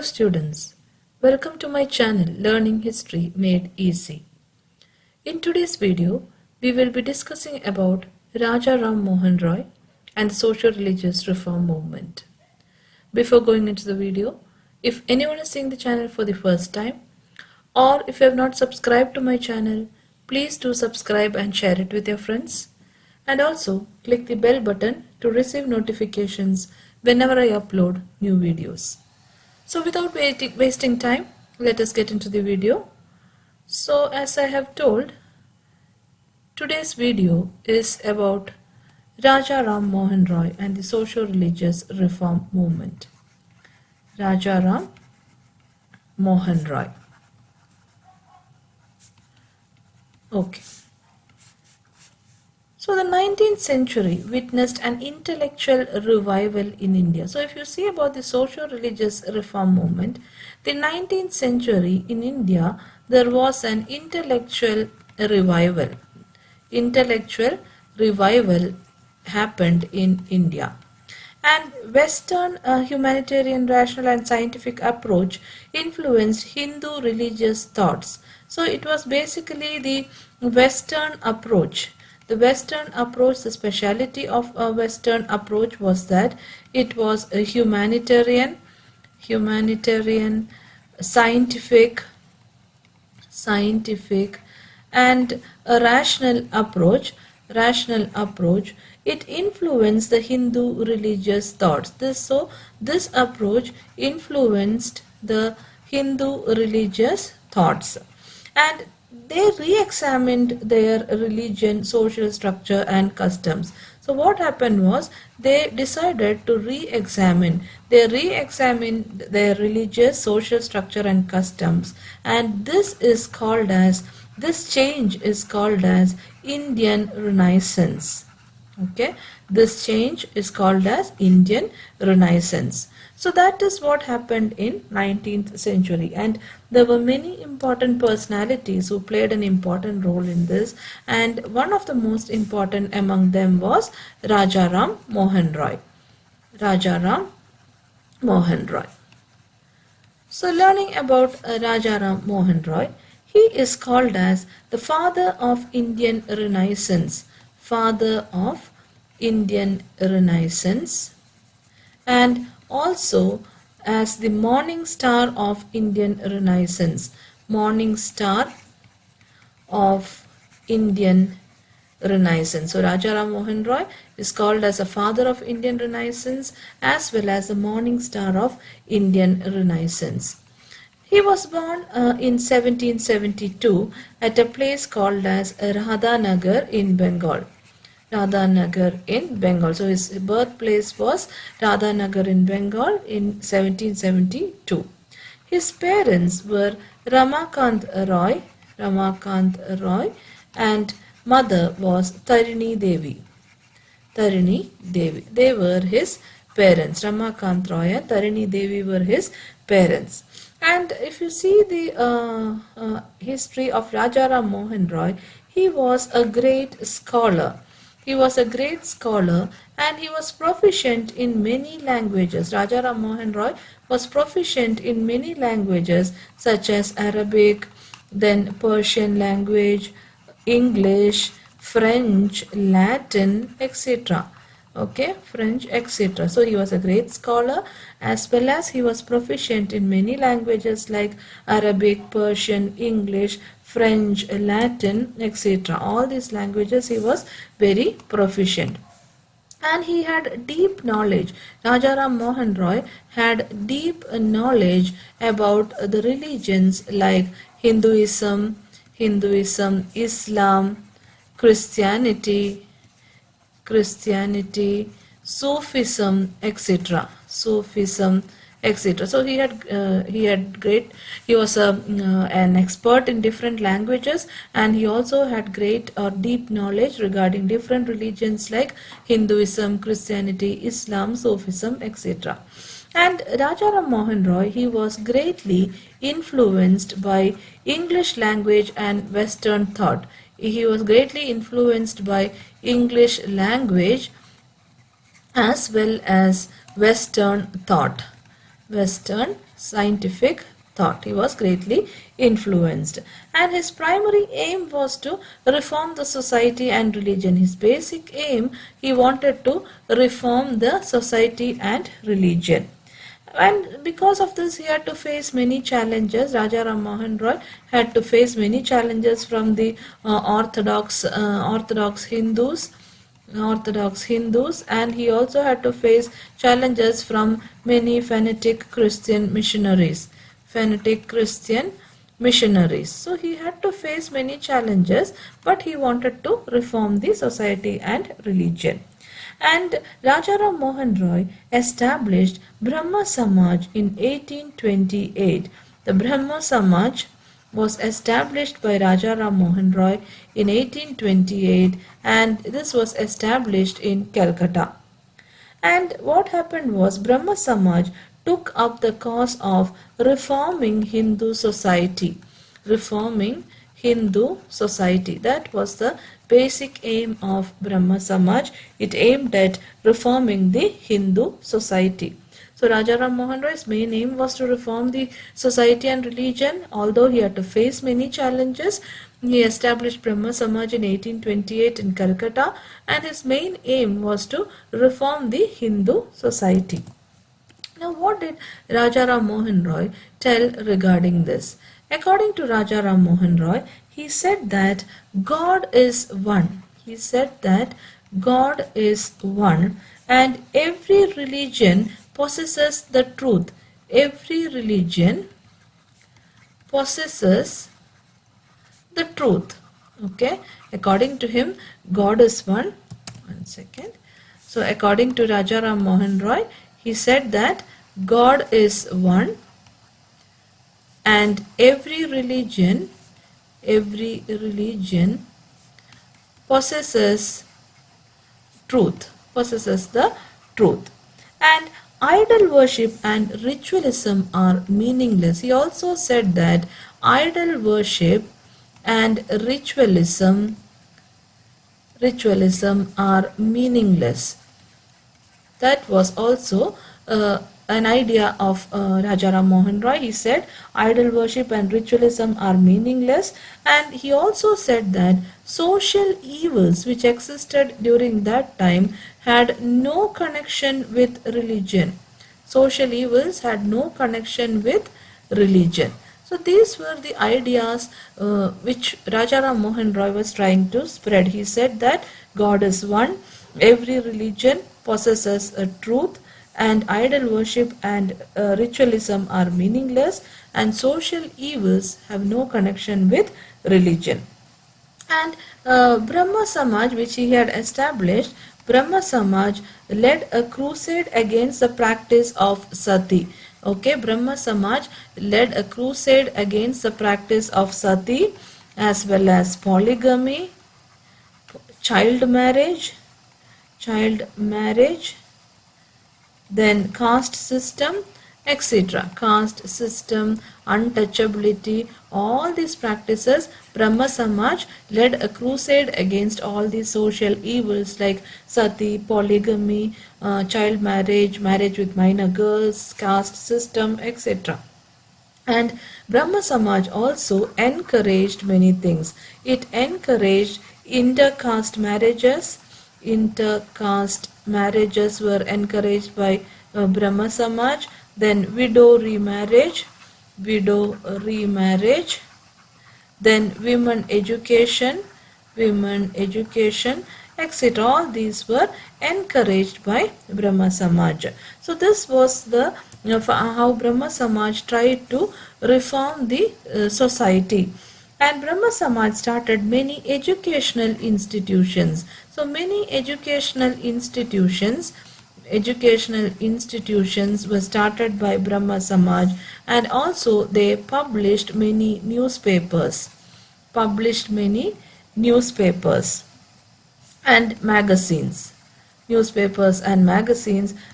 Hello students, welcome to my channel Learning History Made Easy. In today's video, we will be discussing about Raja Ram Mohan Roy and the socio-religious reform movement. Before going into the video, if anyone is seeing the channel for the first time or if you have not subscribed to my channel, please do subscribe and share it with your friends. And also click the bell button to receive notifications whenever I upload new videos. So without wasting time, let us get into the video. So as I have told, today's video is about Raja Ram Mohan Roy and the socio-religious reform movement. Raja Ram Mohan Roy. Okay. So the 19th century witnessed an intellectual revival in India. So if you see about the socio-religious reform movement, the 19th century in India, there was an intellectual revival. Intellectual revival happened in India. And Western humanitarian, rational and scientific approach influenced Hindu religious thoughts. So it was basically the Western approach. The Western approach, the speciality of a Western approach was that it was a humanitarian, scientific and a rational approach. It influenced the Hindu religious thoughts. This approach influenced the Hindu religious thoughts, and they re-examined their religion, social structure and customs. So what happened was they decided to re-examine. They re-examined their religious, social structure and customs, and this change is called as Indian Renaissance. Okay, this change is called as Indian Renaissance. So that is what happened in 19th century, and there were many important personalities who played an important role in this, and one of the most important among them was Raja Ram Mohan Roy. Raja Ram Mohan Roy. So learning about Raja Ram Mohan Roy, he is called as the father of Indian Renaissance. Father of Indian Renaissance, and also as the morning star of Indian Renaissance. Morning star of Indian Renaissance. So Raja Ram Mohan Roy is called as a father of Indian Renaissance as well as the morning star of Indian Renaissance. He was born in 1772 at a place called as Nagar in Bengal. Nagar in Bengal. So his birthplace was Nagar in Bengal in 1772. His parents were Ramakant Roy, and mother was Tarinidevi. They were his parents. Ramakant Roy and Tarinidevi were his parents. And if you see the history of Raja Ram Mohan Roy, he was a great scholar. He was a great scholar and he was proficient in many languages. Raja Ram Mohan Roy was proficient in many languages such as Arabic, then Persian language, English, French, Latin, etc. Okay, French, etc. So he was a great scholar as well as he was proficient in many languages like Arabic, Persian, English, French, Latin, etc. All these languages he was very proficient. And he had deep knowledge. Raja Ram Mohan Roy had deep knowledge about the religions like Hinduism, Islam, Christianity, Sufism, etc. So he was an expert in different languages, and he also had great or deep knowledge regarding different religions like Hinduism, Christianity, Islam, Sufism, etc. And Raja Ram Mohan Roy, he was greatly influenced by English language and Western thought. He was greatly influenced by English language as well as Western thought. Western scientific thought. He was greatly influenced, and his primary aim was to reform the society and religion. His basic aim, he wanted to reform the society and religion. And because of this, he had to face many challenges. Raja Ram Mohan Roy had to face many challenges from the Orthodox Hindus, and he also had to face challenges from many fanatic Christian missionaries. So he had to face many challenges, but he wanted to reform the society and religion. And Raja Ram Mohan Roy established Brahmo Samaj in 1828. The Brahmo Samaj was established by Raja Ram Mohan Roy in 1828, and this was established in Calcutta. And what happened was, Brahmo Samaj took up the cause of reforming Hindu society. That was the basic aim of Brahmo Samaj. It aimed at reforming the Hindu society. So Raja Ram Mohan Roy's main aim was to reform the society and religion. Although he had to face many challenges, he established Brahmo Samaj in 1828 in Calcutta, and his main aim was to reform the Hindu society. Now, what did Raja Ram Mohan Roy tell regarding this? According to Raja Ram Mohan Roy, he said that God is one. And every religion possesses the truth. Every religion possesses the truth. Okay. According to him, God is one. One second. So, according to Raja Ram Mohan Roy, he said that God is one, and every religion possesses the truth. And idol worship and ritualism are meaningless. He also said that idol worship and ritualism are meaningless. That was also an idea of Raja Ram Mohan Roy. He said idol worship and ritualism are meaningless, and he also said that social evils which existed during that time had no connection with religion. Social evils had no connection with religion. So these were the ideas which Raja Ram Mohan Roy was trying to spread. He said that God is one, every religion possesses a truth, and idol worship and ritualism are meaningless, and social evils have no connection with religion. And Brahmo Samaj, which he had established, Brahmo Samaj led a crusade against the practice of Sati. Okay, Brahmo Samaj led a crusade against the practice of Sati, as well as polygamy, child marriage, then caste system, etc. Caste system, untouchability, all these practices, Brahmo Samaj led a crusade against all these social evils like Sati, polygamy, child marriage, marriage with minor girls, caste system, etc. And Brahmo Samaj also encouraged many things. It encouraged intercaste marriages. Intercaste marriages were encouraged by Brahmo Samaj. Then widow remarriage, then women education, etc. All these were encouraged by Brahmo Samaj. So this was the how Brahmo Samaj tried to reform the society. And Brahmo Samaj started many educational institutions. So many educational institutions were started by Brahmo Samaj, and also they published many newspapers and magazines.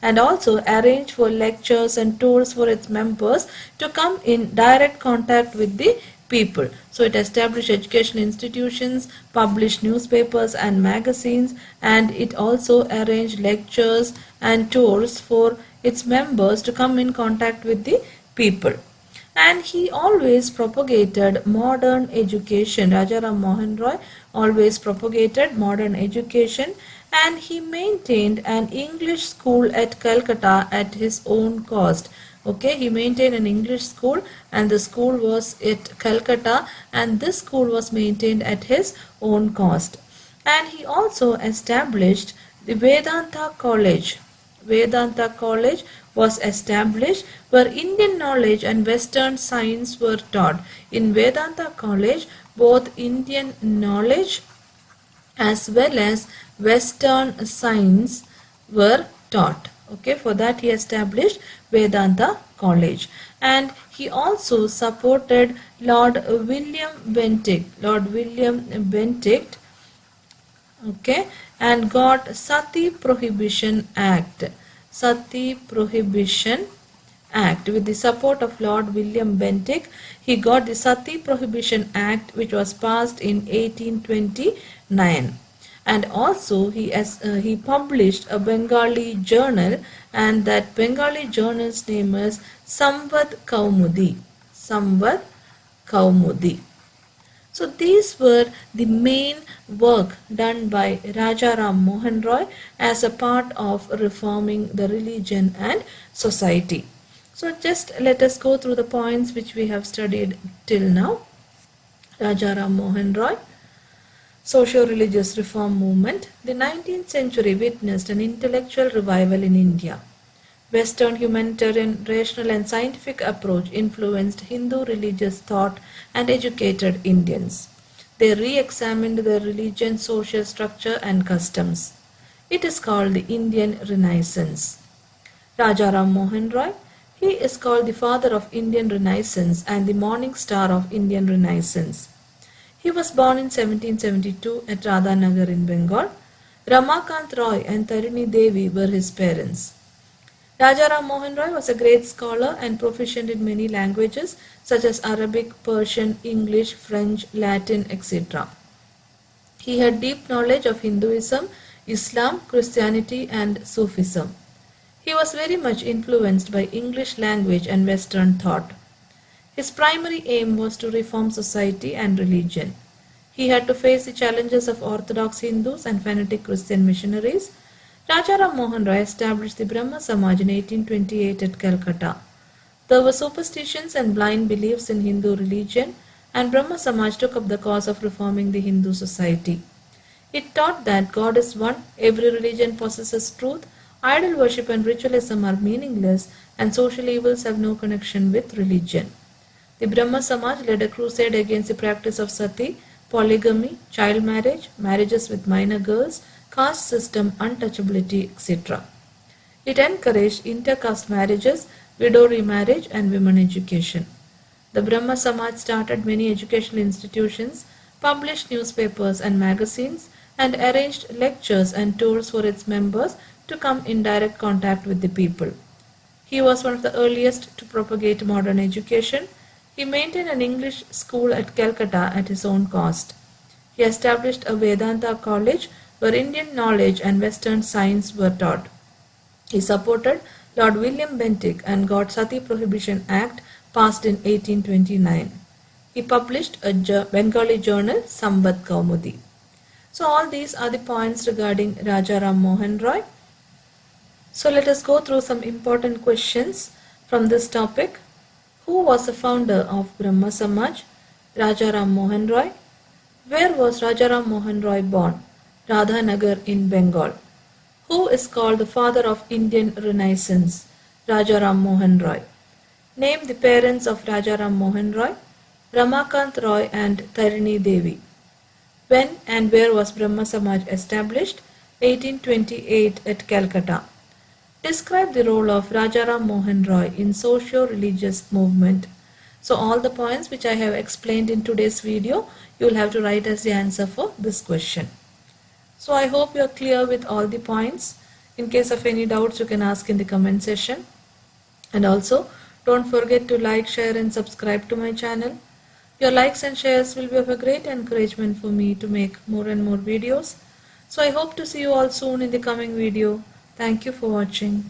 And also arranged for lectures and tours for its members to come in direct contact with the people. So it established educational institutions, published newspapers and magazines, and it also arranged lectures and tours for its members to come in contact with the people. And he always propagated modern education. Raja Ram Mohan Roy always propagated modern education, and he maintained an English school at Calcutta at his own cost. Okay, he maintained an English school, and the school was at Calcutta, and this school was maintained at his own cost. And he also established the Vedantha College. Vedantha College was established where Indian knowledge and Western science were taught. In Vedantha College, both Indian knowledge as well as Western science were taught. Okay, for that he established Vedantha College. And he also supported Lord William Bentinck. Lord William Bentinck, okay, and got Sati Prohibition Act. Sati Prohibition Act. With the support of Lord William Bentinck, he got the Sati Prohibition Act, which was passed in 1829. And also he published a Bengali journal, and that Bengali journal's name is Samvad Kaumudi. Samvad Kaumudi. So these were the main work done by Raja Ram Mohan Roy as a part of reforming the religion and society. So just let us go through the points which we have studied till now. Raja Ram Mohan Roy, socio-religious reform movement. The 19th century witnessed an intellectual revival in India. Western humanitarian, rational and scientific approach influenced Hindu religious thought and educated Indians. They re-examined their religion, social structure and customs. It is called the Indian Renaissance. Raja Ram Mohan Roy, he is called the father of Indian Renaissance and the morning star of Indian Renaissance. He was born in 1772 at Nagar in Bengal. Ramakant Roy and Tarinidevi were his parents. Raja Ram Mohan Roy was a great scholar and proficient in many languages such as Arabic, Persian, English, French, Latin, etc. He had deep knowledge of Hinduism, Islam, Christianity and Sufism. He was very much influenced by English language and Western thought. His primary aim was to reform society and religion. He had to face the challenges of Orthodox Hindus and fanatic Christian missionaries. Raja Ram Mohan Roy established the Brahmo Samaj in 1828 at Calcutta. There were superstitions and blind beliefs in Hindu religion, and Brahmo Samaj took up the cause of reforming the Hindu society. It taught that God is one, every religion possesses truth, idol worship and ritualism are meaningless, and social evils have no connection with religion. The Brahmo Samaj led a crusade against the practice of Sati, polygamy, child marriage, marriages with minor girls, caste system, untouchability, etc. It encouraged intercaste marriages, widow remarriage and women education. The Brahmo Samaj started many educational institutions, published newspapers and magazines, and arranged lectures and tours for its members to come in direct contact with the people. He was one of the earliest to propagate modern education. He maintained an English school at Calcutta at his own cost. He established a Vedantha college where Indian knowledge and Western science were taught. He supported Lord William Bentinck and got Sati Prohibition Act passed in 1829. He published a Bengali journal, Samvad Kaumudi. So all these are the points regarding Raja Ram Mohan Roy. So let us go through some important questions from this topic. Who was the founder of Brahmo Samaj? Raja Ram Mohan Roy. Where was Raja Ram Mohan Roy born? Nagar in Bengal. Who is called the father of Indian Renaissance? Raja Ram Mohan Roy. Name the parents of Raja Ram Mohan Roy. Ramakant Roy and Tarinidevi. When and where was Brahmo Samaj established? 1828 at Calcutta. Describe the role of Raja Ram Mohan Roy in socio-religious movement. So all the points which I have explained in today's video, you will have to write as the answer for this question. So I hope you are clear with all the points. In case of any doubts, you can ask in the comment section. And also, don't forget to like, share and subscribe to my channel. Your likes and shares will be of a great encouragement for me to make more and more videos. So I hope to see you all soon in the coming video. Thank you for watching.